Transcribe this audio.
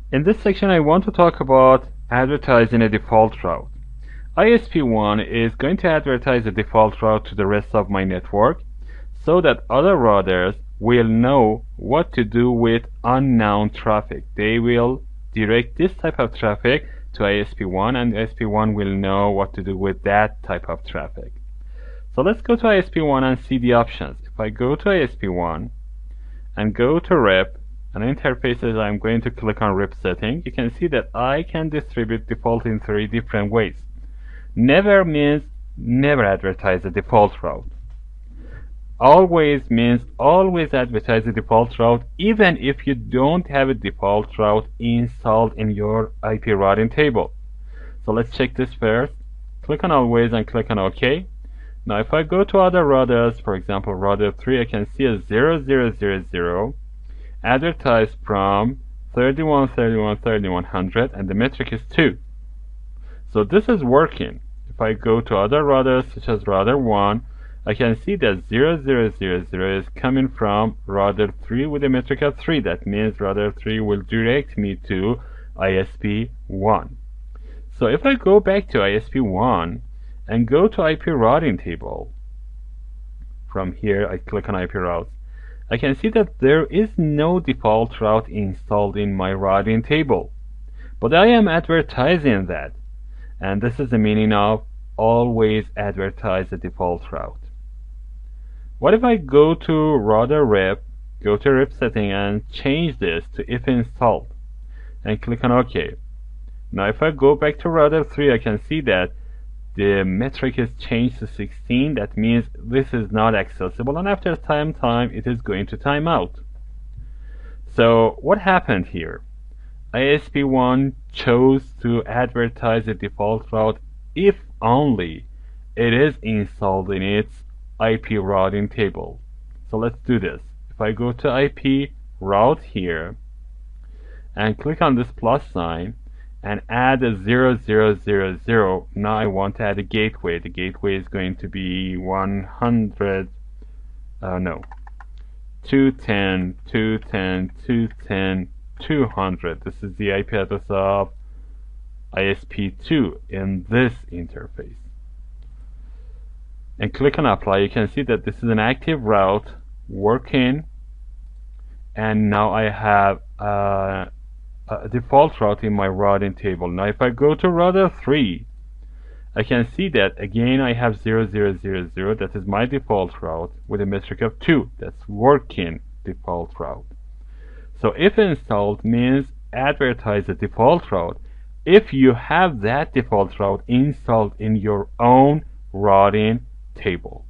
In this section, I want to talk about advertising a default route. ISP1 is going to advertise a default route to the rest of my network so that other routers will know what to do with unknown traffic. They will direct this type of traffic to ISP1 and ISP1 will know what to do with that type of traffic. So let's go to ISP1 and see the options. If I go to ISP1 and go to RIP and interfaces, I'm going to click on RIP setting. You can see that I can distribute default in 3 different ways. Never means never advertise a default route. Always means always advertise a default route even if you don't have a default route installed in your IP routing table. So let's check this first. Click on always and click on OK. Now if I go to other routers, for example router 3, I can see a 0000 advertised from 3131 and the metric is 2. So this is working. If I go to other routers such as router 1, I can see that 0000 is coming from router 3 with a metric of 3. That means router 3 will direct me to ISP 1. So if I go back to ISP 1 and go to IP routing table, from here I click on IP routes, I can see that there is no default route installed in my routing table. But I am advertising that. And this is the meaning of always advertise the default route. What if I go to router RIP, go to RIP setting and change this to if installed and click on OK. Now if I go back to router 3, I can see that the metric is changed to 16. That means this is not accessible, and after time it is going to time out. So what happened here? ISP1 chose to advertise a default route if only it is installed in its IP routing table. So let's do this. If I go to IP route here and click on this plus sign and add a 0000, now I want to add a gateway. The gateway is going to be 210.210.210.200. This is the IP address of ISP2 in this interface. And click on apply. You can see that this is an active route working, and now I have a default route in my routing table. Now if I go to router 3, I can see that again I have 0000, that is my default route with a metric of 2. That's working default route. So if installed means advertise the default route if you have that default route installed in your own routing table.